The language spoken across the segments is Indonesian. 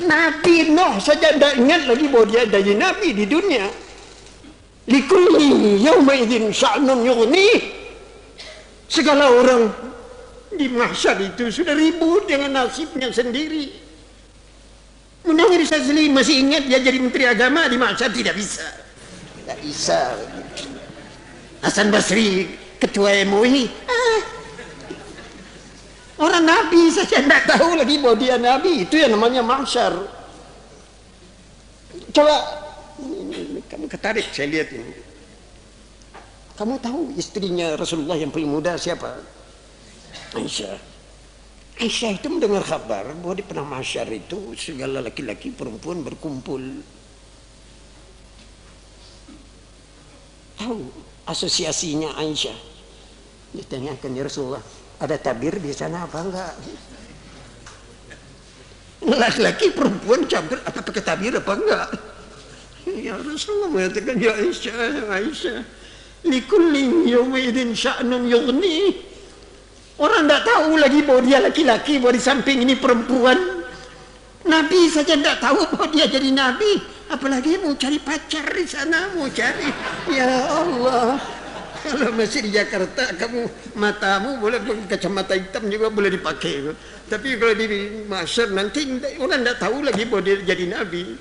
Nabi Nuh saja tidak ingat lagi bahwa dia jadi nabi di dunia. Likulli yawma idzin sya'nun yughni. Segala orang di mahsyar itu sudah ribut dengan nasibnya sendiri. Munawir Syazili masih ingat dia jadi menteri agama di mahsyar? Tidak bisa. Tidak bisa. Hasan Basri ketua MUI, orang nabi saja tidak tahu lagi bahwa dia nabi. Itu yang namanya mahsyar. Coba kamu ketarik, saya lihat ini. Kamu tahu istrinya Rasulullah yang paling muda siapa? Aisyah. Aisyah itu mendengar kabar bahwa di padang mahsyar itu segala laki-laki perempuan berkumpul. Tahu asosiasinya Aisyah? Ditanyakan, ya Rasulullah, ada tabir di sana apa enggak? Laki-laki perempuan campur apa pakai tabir apa enggak? Ya Rasulullah mengatakan, ya Aisyah, Aisyah, likulli yawma idzin sya'nun yughni. Orang tidak tahu lagi bahwa dia laki-laki, bahwa di samping ini perempuan. Nabi saja tidak tahu bahwa dia jadi nabi, apalagi mau cari pacar di sana, mau cari. Ya Allah, kalau masih di Jakarta, kamu matamu boleh kacamata hitam juga boleh dipakai. Tapi kalau di mahsyar nanti orang tidak tahu lagi bahwa dia jadi nabi.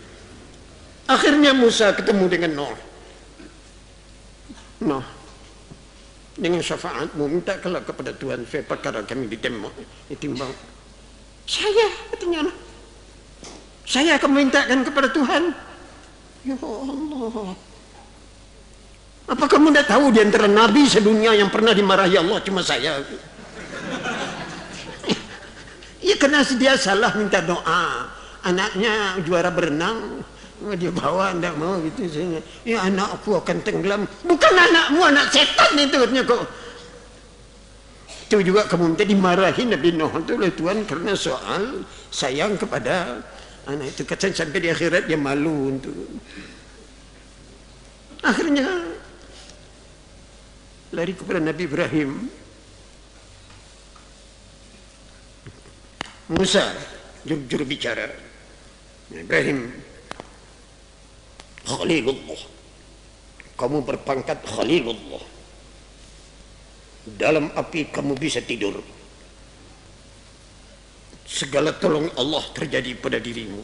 Akhirnya Musa ketemu dengan Nuh. Nuh, dengan syafaatmu minta kalau kepada Tuhan supaya perkara kami ditimbang. Saya, katanya Nuh, saya akan memintakan kepada Tuhan. Ya Allah, apa kamu tidak tahu di antara nabi sedunia yang pernah dimarahi Allah cuma saya? Ya karena dia salah minta doa. Anaknya juara berenang, dia bawa, tidak mau gitu. Ya anakku akan tenggelam. Bukan anakmu, anak setan itu katanya kok. Itu juga kamu minta dimarahi Nabi Nuh itu oleh Tuhan karena soal sayang kepada anak itu. Kata sampai di akhirat dia malu untuk. Akhirnya lari kepada Nabi Ibrahim. Musa juru bicara. Ibrahim, Khalilullah, kamu berpangkat Khalilullah. Dalam api kamu bisa tidur. Segala tolong Allah terjadi pada dirimu.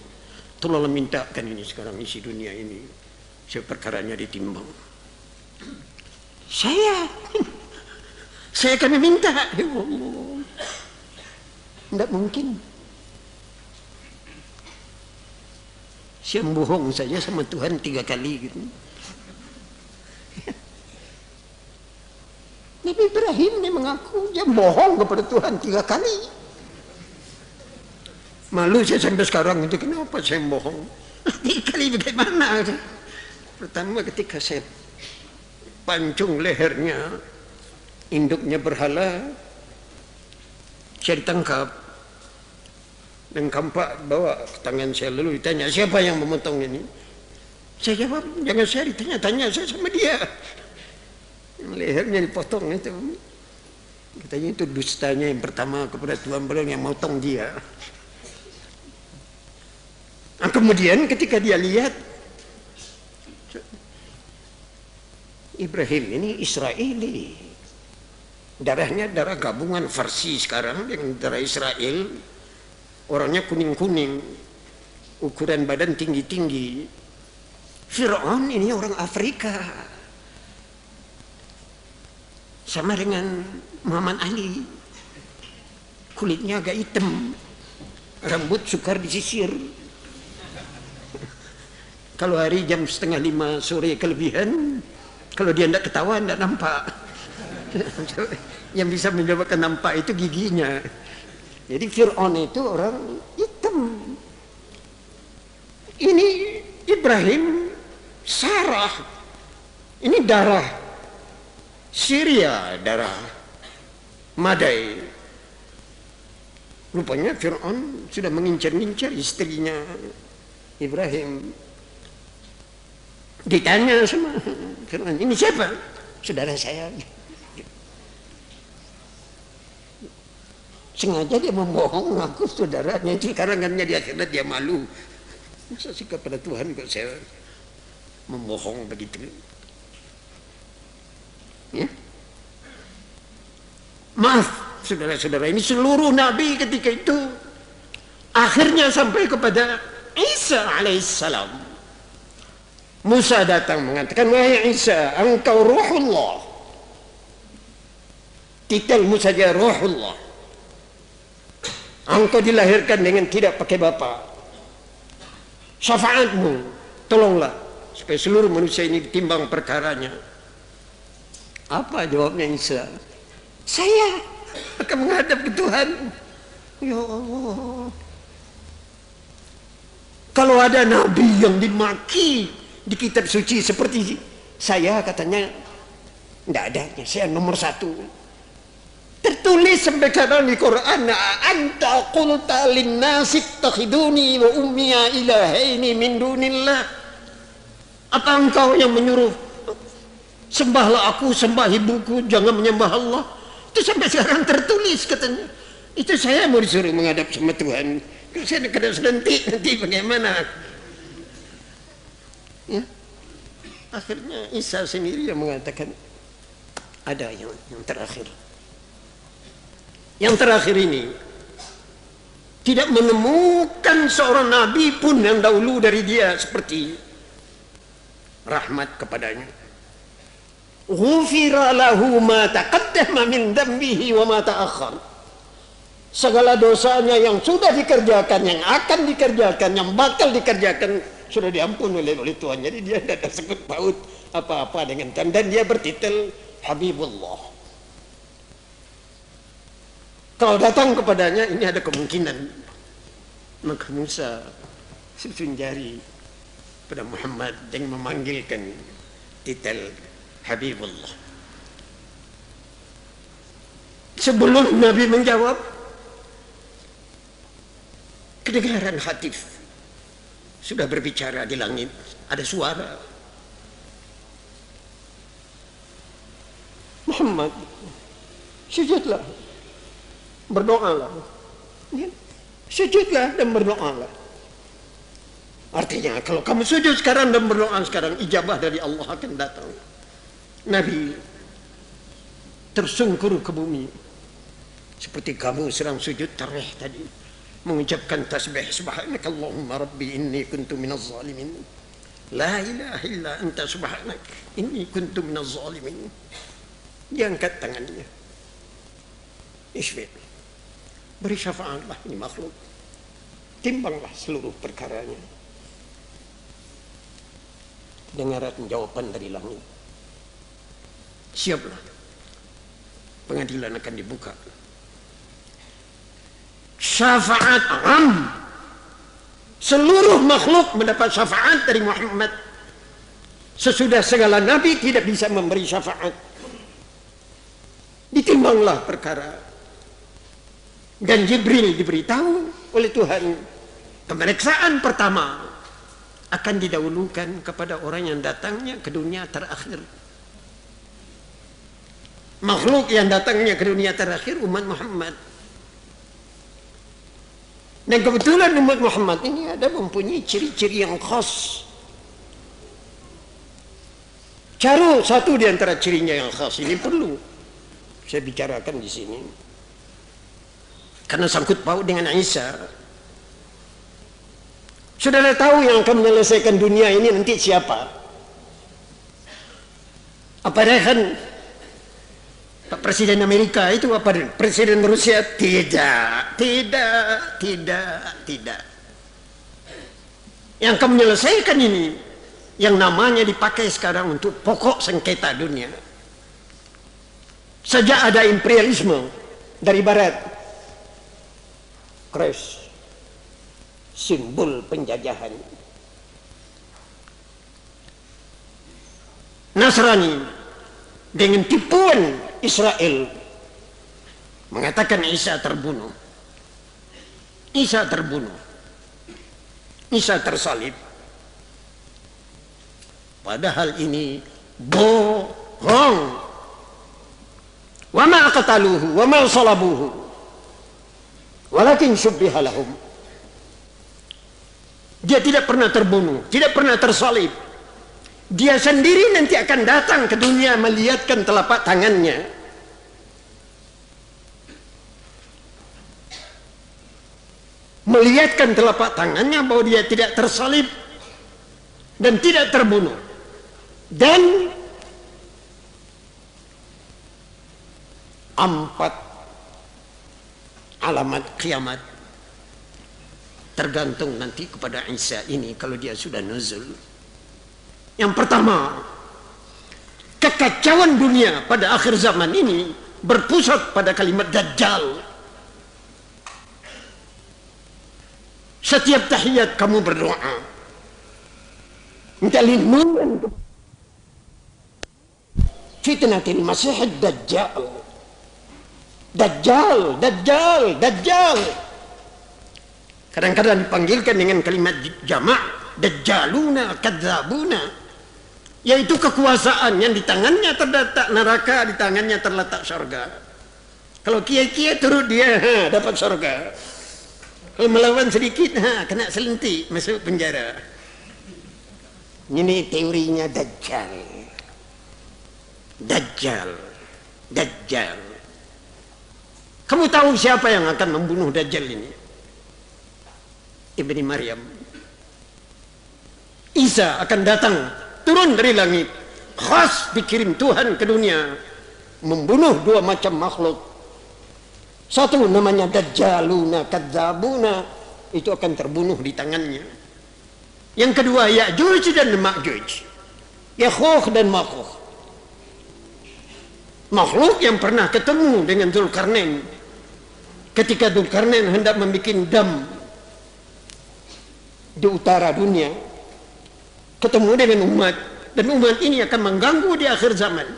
Tolonglah mintakan ini sekarang, isi dunia ini, seperkaranya ditimbang. Saya akan meminta. Ya Allah, tidak mungkin. Saya bohong saja sama Tuhan 3 kali gitu. Nabi Ibrahim dia mengaku dia bohong kepada Tuhan 3 kali. Malu saya sampai sekarang itu, kenapa saya bohong? 3 kali bagaimana? Pertama ketika saya pancung lehernya, induknya berhala, saya ditangkap. Dan kampak bawa ke tangan saya, lalu ditanya, siapa yang memotong ini? Saya jawab, jangan saya ditanya-tanya, saya sama dia. Lehernya dipotong itu. Katanya itu dustanya yang pertama kepada Tuhan, beliau yang motong dia. Nah, kemudian ketika dia lihat Ibrahim ini Israeli, darahnya darah gabungan Farsi sekarang dengan darah Israel. Orangnya kuning-kuning, ukuran badan tinggi-tinggi. Fir'aun ini orang Afrika, sama dengan Muhammad Ali, kulitnya agak hitam, rambut sukar disisir. Kalau hari jam 4:30 sore kelebihan, kalau dia tidak ketawa tidak nampak. Yang bisa menyebabkan nampak itu giginya. Jadi Fir'aun itu orang hitam. Ini Ibrahim, Sarah, ini darah Syria, darah Madai. Rupanya Fir'aun sudah mengincar-incar istrinya Ibrahim. Ditanya sama Fir'aun, ini siapa? Saudara saya. Sengaja dia membohong ngaku saudaranya, itu karangannya di akhirat dia malu. Masa sih kepada Tuhan kok saya membohong begitu? Ya? Maaf saudara-saudara, ini seluruh nabi ketika itu akhirnya sampai kepada Isa alaihissalam. Musa datang mengatakan, wahai Isa, engkau ruhullah. Titelmu saja ruhullah. Engkau dilahirkan dengan tidak pakai bapa. Syafaatmu, tolonglah supaya seluruh manusia ini ditimbang perkaranya. Apa jawabnya Isa? Saya akan menghadap ke Tuhan. Ya Allah. Kalau ada nabi yang dimaki di kitab suci seperti saya, katanya tidak adanya, saya nomor 1. Tertulis sampai sekarang di Quran, anta qulta linnasi ittakhiduni wa ummiya ilahaini min dunillah. Apa engkau yang menyuruh sembahlah aku, sembah ibuku, jangan menyembah Allah? Itu sampai sekarang tertulis katanya. Itu saya mau disuruh menghadap sama Tuhan. Kalau saya kena selentik nanti bagaimana? Ya. Akhirnya Isa sendiri yang mengatakan ada yang terakhir. Yang terakhir ini tidak menemukan seorang nabi pun yang dahulu dari dia seperti rahmat kepadanya. Ghufira lahu ma taqaddama min dambihi wa ma ta'akhkhar. Segala dosanya yang sudah dikerjakan, yang akan dikerjakan, yang bakal dikerjakan sudah diampun oleh Tuhan. Jadi dia tidak ada sangkut paut apa-apa dengan Tuhan, dan dia bertitel Habibullah. Kalau datang kepadanya ini ada kemungkinan, maka Musa susun jari pada Muhammad dengan memanggilkan titel Habibullah. Sebelum Nabi menjawab, kedengaran khatif sudah berbicara di langit, ada suara, Muhammad, sujudlah, berdoalah, sujudlah dan berdoalah. Artinya kalau kamu sujud sekarang dan berdoa sekarang, ijabah dari Allah akan datang. Nabi tersungkur ke bumi seperti kamu sedang sujud tarawih tadi, mengucapkan tasbih subhanakallahumma rabbi inni kuntu minaz zalimin, la ilaha illa anta subhanak inni kuntu minaz zalimin. Diangkat tangannya, isfi', beri syafaatlah ini makhluk, timbanglah seluruh perkaranya. Dengarkan jawaban dari langit, siaplah, pengadilan akan dibuka. Syafaat am, seluruh makhluk mendapat syafaat dari Muhammad. Sesudah segala nabi tidak bisa memberi syafaat. Ditimbanglah perkara, dan Jibril diberitahu oleh Tuhan, pemeriksaan pertama akan didahulukan kepada orang yang datangnya ke dunia terakhir. Makhluk yang datangnya ke dunia terakhir umat Muhammad. Dan kebetulan umat Muhammad ini ada mempunyai ciri-ciri yang khas. Cari satu di antara cirinya yang khas ini perlu saya bicarakan di sini, karena sangkut paut dengan Isa. Saudara tahu yang akan menyelesaikan dunia ini nanti siapa? Apa kan Pak Presiden Amerika itu, apa Presiden Rusia? Tidak. Yang akan menyelesaikan ini, yang namanya dipakai sekarang untuk pokok sengketa dunia. Sejak ada imperialisme dari barat, Kristus, simbol penjajahan. Nasrani dengan tipuan Israel mengatakan Isa terbunuh, Isa terbunuh, Isa tersalib. Padahal ini bohong. Wa ma qataluhu wa ma salabuhu Walakin syubbiha lahum. Dia tidak pernah terbunuh, tidak pernah tersalib. Dia sendiri nanti akan datang ke dunia melihatkan telapak tangannya. Melihatkan telapak tangannya bahwa dia tidak tersalib dan tidak terbunuh. Dan 4 alamat kiamat tergantung nanti kepada Isa ini kalau dia sudah nuzul. Yang pertama, kekacauan dunia pada akhir zaman ini berpusat pada kalimat Dajjal. Setiap tahiyat kamu berdoa minta lindungan fitnatil masih Dajjal. Dajjal, Dajjal, Dajjal. Kadang-kadang dipanggilkan dengan kalimat jamak, Dajjaluna, Kadzabuna, yaitu kekuasaan yang di tangannya terletak neraka, di tangannya terletak surga. Kalau kiai-kiai turut dia dapat surga. Kalau melawan sedikit kena selentik masuk penjara. Ini teorinya Dajjal. Dajjal, Dajjal. Kamu tahu siapa yang akan membunuh Dajjal ini? Ibni Maryam. Isa akan datang turun dari langit, khas dikirim Tuhan ke dunia, membunuh 2 macam makhluk. Satu namanya Dajjaluna, Kadzabuna, itu akan terbunuh di tangannya. Yang kedua Ya'juj dan Ma'juj, Yakhukh dan Makhukh, makhluk yang pernah ketemu dengan Dzulkarnain ketika Dzulkarnain hendak membuat dam di utara dunia, ketemu dengan umat, dan umat ini akan mengganggu di akhir zaman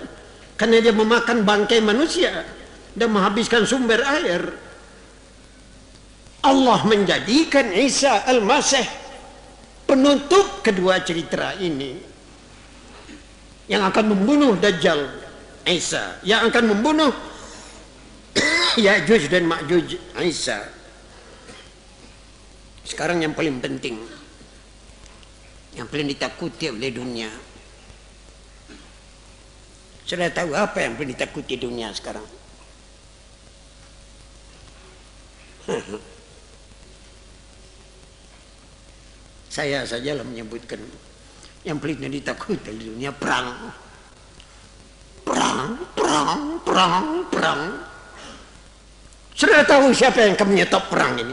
karena dia memakan bangkai manusia dan menghabiskan sumber air. Allah menjadikan Isa Al-Masih penutup kedua cerita ini, yang akan membunuh Dajjal Isa, yang akan membunuh Ya'juj dan Ma'juj Isa. Sekarang yang paling penting, yang paling ditakuti oleh dunia. Sudah tahu apa yang paling ditakuti dunia sekarang? Saya sajalah menyebutkan yang paling ditakuti oleh dunia perang. Perang, perang, perang, perang. Sudah tahu siapa yang akan menyetop perang ini?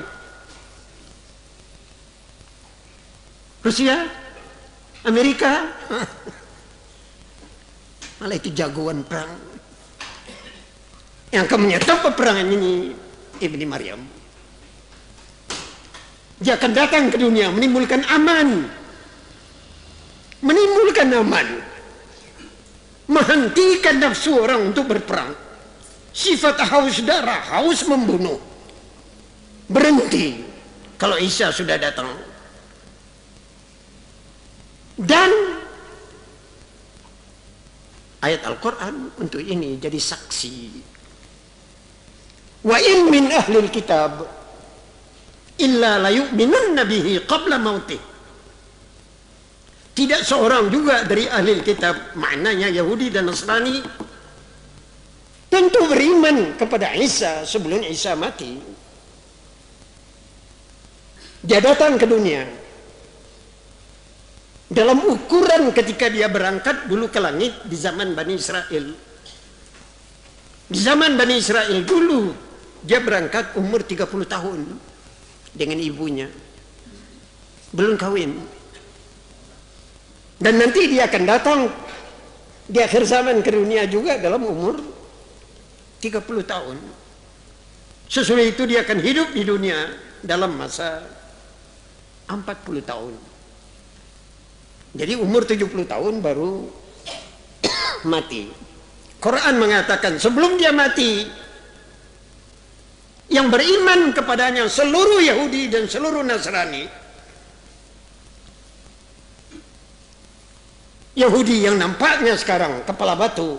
Rusia? Amerika? Malah itu jagoan perang. Yang akan menyetop peperangan ini Ibni Maryam. Dia akan datang ke dunia menimbulkan aman. Menimbulkan aman. Menghentikan nafsu orang untuk berperang. Sifat haus darah, haus membunuh, berhenti kalau Isa sudah datang. Dan ayat Al-Quran untuk ini jadi saksi. Wa in min ahlil kitab illa la yu'minunna bihi qabla mautih. Tidak seorang juga dari ahli kitab, maknanya Yahudi dan Nasrani, tentu beriman kepada Isa sebelum Isa mati. Dia datang ke dunia dalam ukuran ketika dia berangkat dulu ke langit di zaman Bani Israel. Di zaman Bani Israel dulu dia berangkat umur 30 tahun dengan ibunya, belum kawin. Dan nanti dia akan datang di akhir zaman ke dunia juga dalam umur 30 tahun. Sesudah itu dia akan hidup di dunia dalam masa 40 tahun. Jadi umur 70 tahun baru mati. Quran mengatakan sebelum dia mati, yang beriman kepadanya seluruh Yahudi dan seluruh Nasrani. Yahudi yang nampaknya sekarang kepala batu,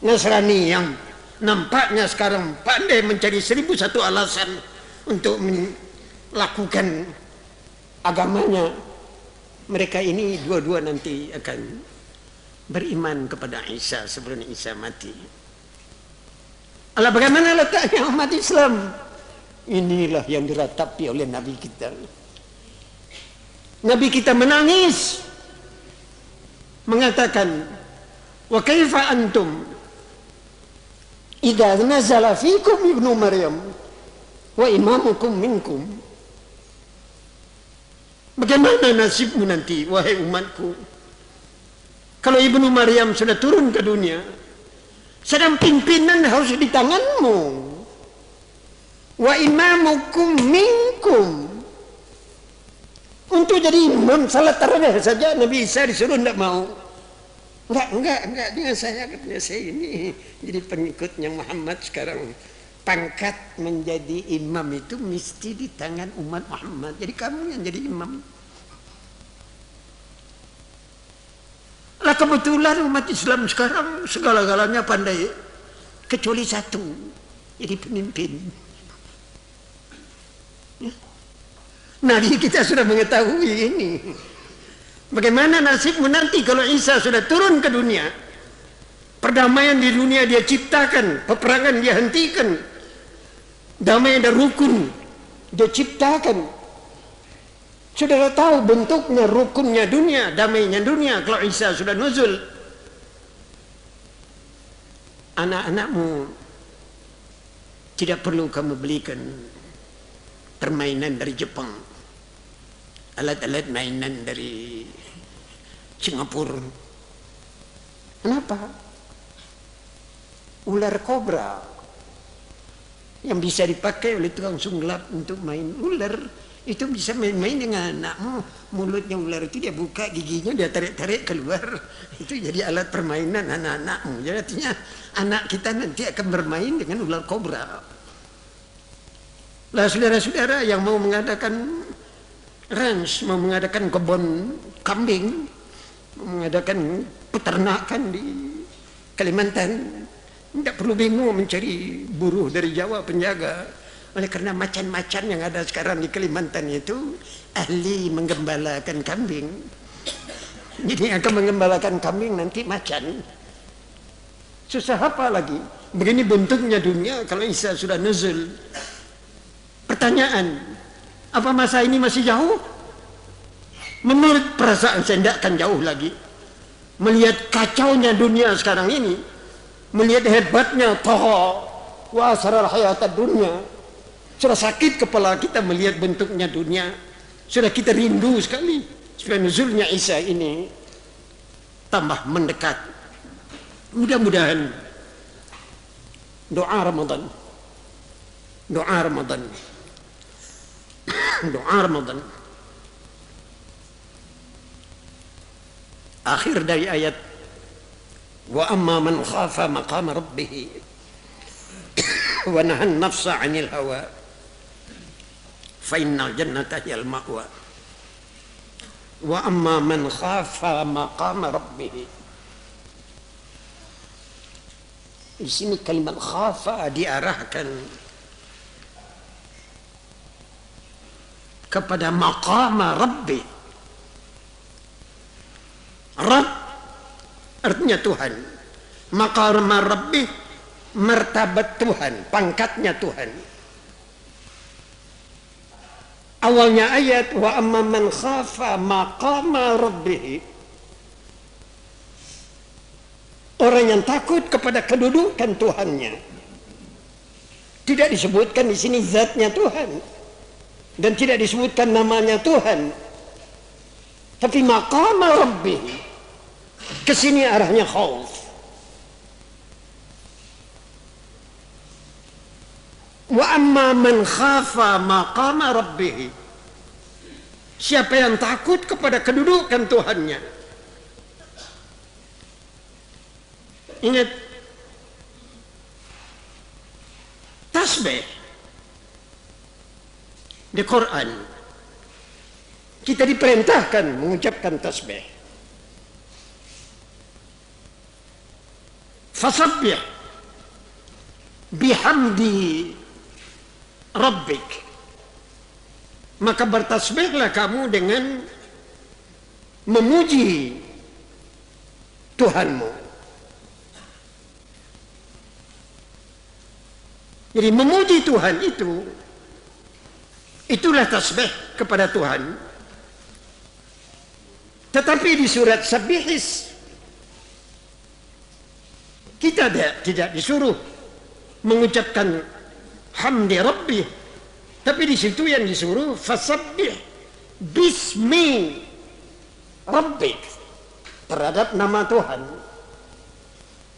Nasrani yang nampaknya sekarang pandai mencari 1001 alasan untuk melakukan agamanya. Mereka ini dua-dua nanti akan beriman kepada Isa sebelum Isa mati. Allah, bagaimana letaknya umat Islam? Inilah yang diratapi oleh Nabi kita. Nabi kita menangis, mengatakan, wa kaifa antum idza nazala fikum ibnu Maryam wa imamukum minkum. Bagaimana nasibmu nanti, wahai umatku, kalau Ibnu Maryam sudah turun ke dunia, sedang pimpinan harus di tanganmu. Wa imamukum minkum. Untuk jadi imam salat tarawih saja Nabi Isa disuruh tidak mau. Enggak dengan saya, katanya saya ini jadi pengikutnya Muhammad sekarang. Pangkat menjadi imam itu mesti di tangan umat Muhammad. Jadi kamu yang jadi imam. Lah kebetulan umat Islam sekarang segala-galanya pandai, kecuali satu, jadi pemimpin. Nabi kita sudah mengetahui ini. Bagaimana nasibmu nanti kalau Isa sudah turun ke dunia? Perdamaian di dunia dia ciptakan, peperangan dia hentikan, damai dan rukun dia ciptakan. Saudara tahu bentuknya, rukunnya dunia, damainya dunia kalau Isa sudah nuzul. Anak-anakmu tidak perlu kamu belikan permainan dari Jepang, alat-alat mainan dari Singapura. Kenapa? Ular kobra yang bisa dipakai oleh tukang sunglap untuk main ular, itu bisa main-main dengan anakmu. Mulutnya ular itu dia buka giginya, dia tarik-tarik keluar. Itu jadi alat permainan anak-anakmu. Jadi artinya anak kita nanti akan bermain dengan ular kobra. Lah saudara-saudara yang mau mengadakan ranch, mau mengadakan kebun kambing, mau mengadakan peternakan di Kalimantan, tidak perlu bingung mencari buruh dari Jawa penjaga. Oleh karena macan-macan yang ada sekarang di Kalimantan itu ahli menggembalakan kambing. Jadi akan menggembalakan kambing nanti macan. Susah apa lagi? Begini bentuknya dunia kalau Isa sudah nuzul. Pertanyaan, apa masa ini masih jauh? Menurut perasaan saya tidak akan jauh lagi. Melihat kacaunya dunia sekarang ini, melihat hebatnya Taha wa asrar hayatad dunia, sudah sakit kepala kita melihat bentuknya dunia. Sudah kita rindu sekali supaya nuzulnya Isa ini tambah mendekat. Mudah-mudahan doa Ramadan, doa Ramadan, doa Ramadan, akhir dari ayat wa amma man khafa maqama rabbih wa nahan nafsa 'anil hawa fa innal jannata hiyal ma'wa. Wa amma man khafa maqama rabbih, di sini kalimat khafa diarahkan kepada maqama rabbi. Rabb artinya Tuhan, maqama rabbi martabat Tuhan, pangkatnya Tuhan. Awalnya ayat wa amma man khafa maqama rabbih, orang yang takut kepada kedudukan Tuhannya. Tidak disebutkan di sini zatnya Tuhan dan tidak disebutkan namanya Tuhan, tapi maqama rabbih, ke sini arahnya khauf. Wa amma man khafa maqama rabbih, siapa yang takut kepada kedudukan Tuhannya. Ingat, tasbih di Quran kita diperintahkan mengucapkan tasbih. Fasabbih bihamdi rabbik Maka bertasbihlah kamu dengan memuji Tuhanmu. Jadi memuji Tuhan itulah tasbih kepada Tuhan. Tetapi di surat Sabihis kita tidak disuruh mengucapkan hamdi Rabbi, tapi di situ yang disuruh fasabbih bismi Rabbik, terhadap nama Tuhan.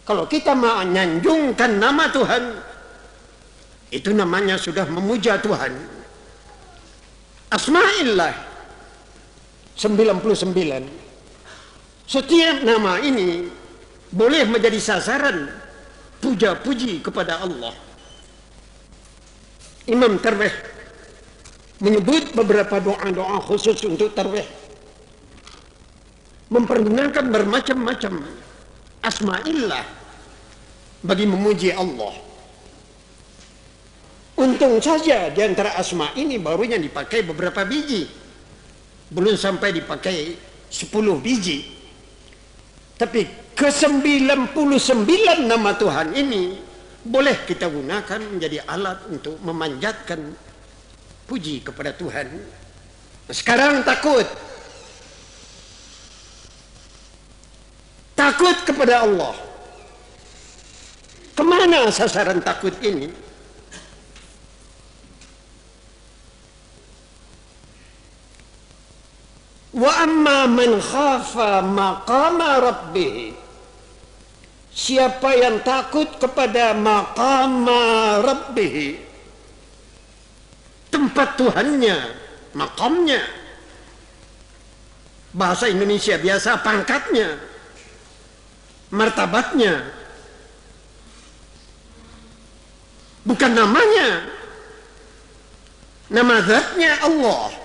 Kalau kita menyanjungkan nama Tuhan, itu namanya sudah memuja Tuhan. Asma'illah 99. Setiap nama ini boleh menjadi sasaran puja-puji kepada Allah. Imam Tarwih menyebut beberapa doa-doa khusus untuk tarwih, mempergunakan bermacam-macam asma'illah bagi memuji Allah. Untung saja di antara asma ini barunya dipakai beberapa biji, belum sampai dipakai 10 biji. Tapi ke-99 nama Tuhan ini boleh kita gunakan menjadi alat untuk memanjatkan puji kepada Tuhan. Sekarang takut kepada Allah. Kemana sasaran takut ini? Wa amma man khafa maqama rabbih, siapa yang takut kepada maqama rabbih, tempat Tuhannya, makamnya, bahasa Indonesia biasa pangkatnya, martabatnya, bukan namanya, nama zatnya Allah.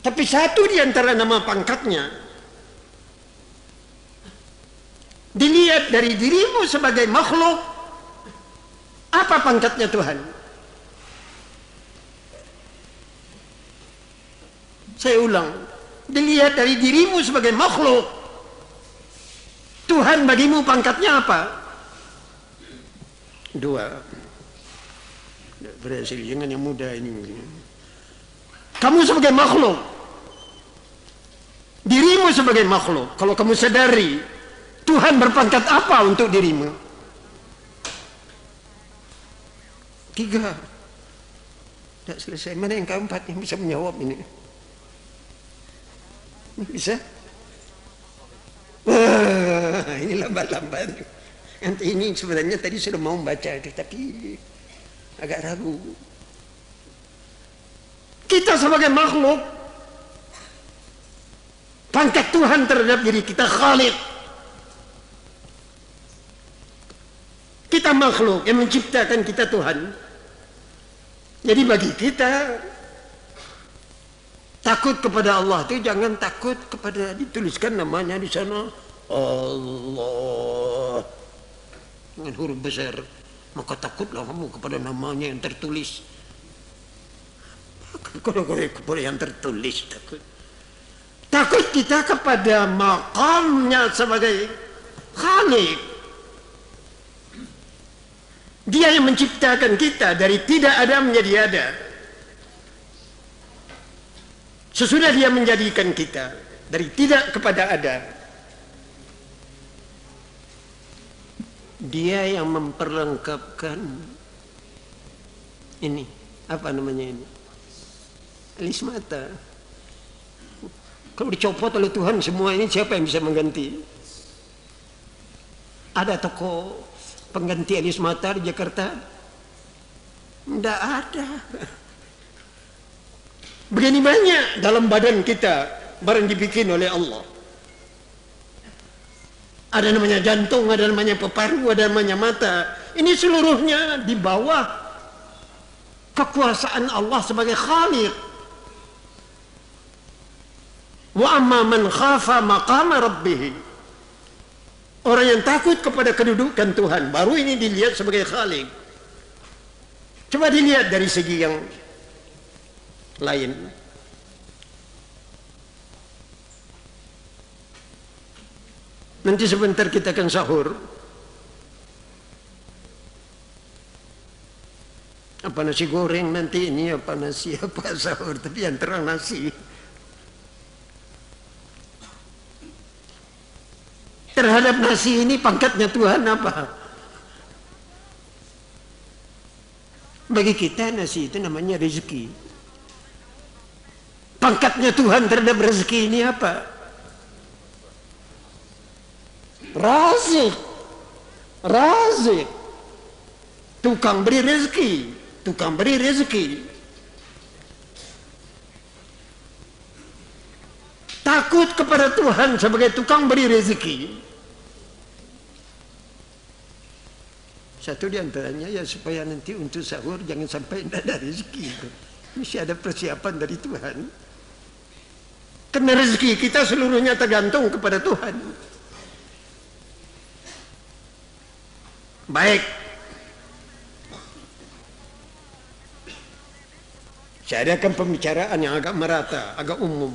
Tapi satu di antara nama pangkatnya, dilihat dari dirimu sebagai makhluk, apa pangkatnya Tuhan? Saya ulang, dilihat dari dirimu sebagai makhluk, Tuhan bagimu pangkatnya apa? 2. Berhasil, jangan yang muda ini. Kamu sebagai makhluk, dirimu sebagai makhluk, kalau kamu sadari Tuhan berpangkat apa untuk dirimu? 3. Tidak selesai. Mana yang keempat yang bisa menjawab ini? Bisa? Ini lambat-lambat. Nanti ini sebenarnya tadi sudah mau membaca itu, tapi agak ragu. Kita sebagai makhluk, pangkat Tuhan terhadap diri kita Khaliq. Kita makhluk yang menciptakan kita Tuhan. Jadi bagi kita takut kepada Allah itu jangan takut kepada dituliskan namanya di sana Allah dengan huruf besar. Maka takutlah kamu kepada namanya yang tertulis. Kepada yang tertulis takut. Takut kita kepada makamnya sebagai Khaliq. Dia yang menciptakan kita dari tidak ada menjadi ada. Sesudah dia menjadikan kita dari tidak kepada ada, dia yang memperlengkapkan ini, apa namanya ini? Alis mata. Kalau dicopot oleh Tuhan semua ini, siapa yang bisa mengganti? Ada toko pengganti alis mata di Jakarta? Tidak ada. Begini banyak dalam badan kita barang dibikin oleh Allah. Ada namanya jantung, ada namanya paru, ada namanya mata. Ini seluruhnya di bawah kekuasaan Allah sebagai Khaliq. Wa amma man khafa maqama rabbih, orang yang takut kepada kedudukan Tuhan, baru ini dilihat sebagai Khaliq. Coba dilihat dari segi yang lain. Nanti sebentar kita akan sahur. Apa nasi goreng nanti ini, apa nasi, apa sahur, tapi yang terang nasi. Terhadap nasi ini pangkatnya Tuhan apa? Bagi kita nasi itu namanya rezeki. Pangkatnya Tuhan terhadap rezeki ini apa? Razik. Razik. Tukang beri rezeki. Tukang beri rezeki. Takut kepada Tuhan sebagai tukang beri rezeki. Satu di antaranya ya supaya nanti untuk sahur jangan sampai tidak ada rezeki. Mesti ada persiapan dari Tuhan. Karena rezeki kita seluruhnya tergantung kepada Tuhan. Baik. Saya adakan pembicaraan yang agak merata, agak umum.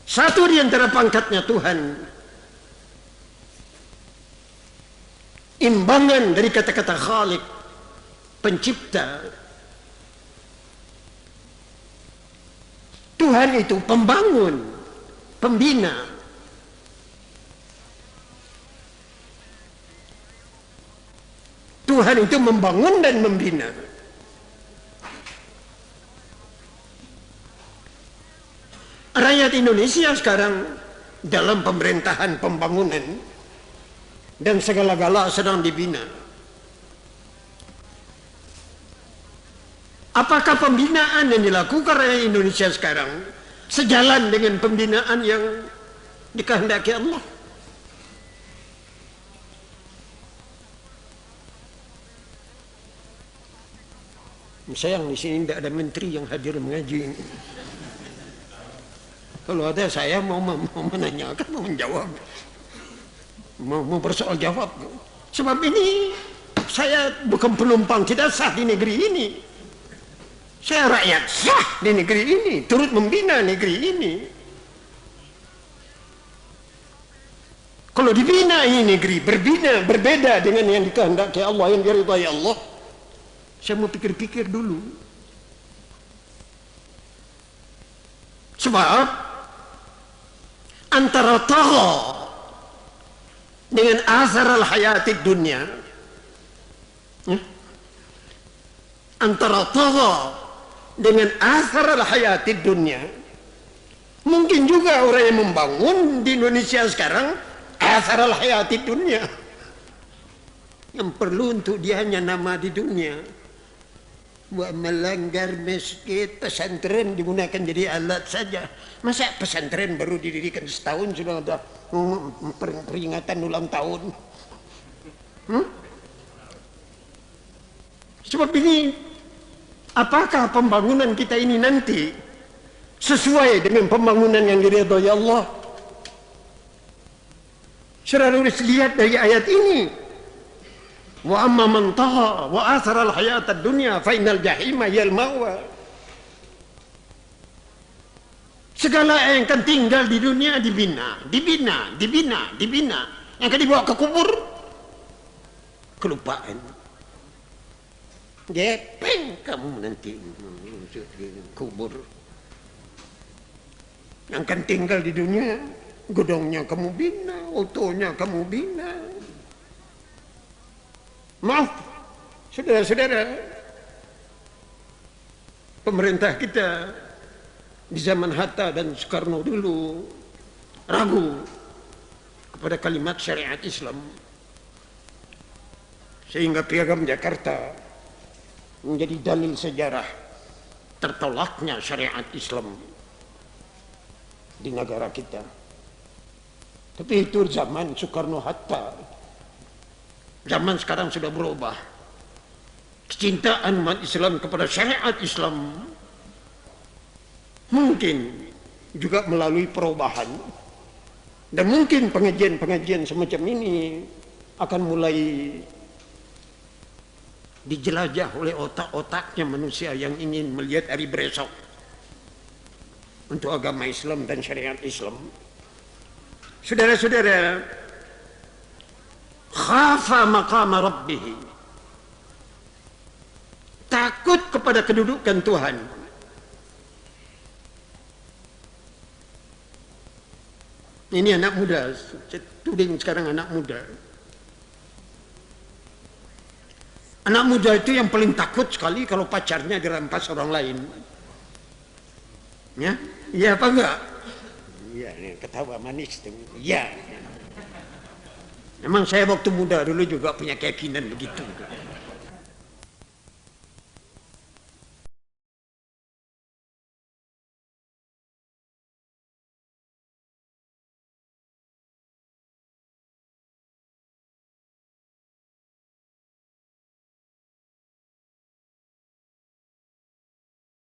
Satu di antara pangkatnya Tuhan, imbangan dari kata-kata Khalik, pencipta. Tuhan itu pembangun, pembina. Tuhan itu membangun dan membina. Rakyat Indonesia sekarang dalam pemerintahan pembangunan dan segala-gala sedang dibina. Apakah pembinaan yang dilakukan rakyat Indonesia sekarang sejalan dengan pembinaan yang dikehendaki Allah? Sayang di sini tidak ada menteri yang hadir mengaji. Kalau ada saya mau menanyakan, mau menjawab, mau bersoal jawab. Sebab ini saya bukan penumpang tidak sah di negeri ini. Saya rakyat sah di negeri ini, turut membina negeri ini. Kalau dibina ini negeri, berbeda dengan yang dikehendaki Allah, yang diridhai Allah. Saya mau pikir-pikir dulu. Sebab antara tagha dengan asar al-hayati dunia, antara tagha dengan asar al-hayati dunia, mungkin juga orang yang membangun di Indonesia sekarang asar al-hayati dunia, yang perlu untuk dia hanya nama di dunia. Buat melanggar masjid, pesantren digunakan jadi alat saja. Masa pesantren baru didirikan setahun sudah ada peringatan ulang tahun? Sebab ini, apakah pembangunan kita ini nanti sesuai dengan pembangunan yang diridhai Allah? Saudara harus lihat dari ayat ini. Wa amma man tagha wa athara al-hayata ad-dunya fa innal jahima hiyal ma'wa. Segala yang akan tinggal di dunia dibina. Yang akan dibawa ke kubur kelupaan. Gepeng kamu nanti kubur. Yang akan tinggal di dunia, gedongnya kamu bina, otonya kamu bina. Maaf, saudara-saudara, pemerintah kita di zaman Hatta dan Soekarno dulu ragu kepada kalimat syariat Islam, sehingga Piagam Jakarta menjadi dalil sejarah tertolaknya syariat Islam di negara kita. Tapi itu zaman Soekarno-Hatta. Zaman sekarang sudah berubah. Kecintaan umat Islam kepada syariat Islam mungkin juga melalui perubahan, dan mungkin pengajian-pengajian semacam ini akan mulai dijelajah oleh otak-otaknya manusia yang ingin melihat hari besok untuk agama Islam dan syariat Islam. Saudara-saudara, khafa maqama rabbih, takut kepada kedudukan Tuhan. Ini anak muda, tuding sekarang anak muda. Anak muda itu yang paling takut sekali kalau pacarnya dirampas orang lain. Ya, iya apa enggak? Iya, ketawa manis tuh. Iya. Memang saya waktu muda dulu juga punya keyakinan begitu.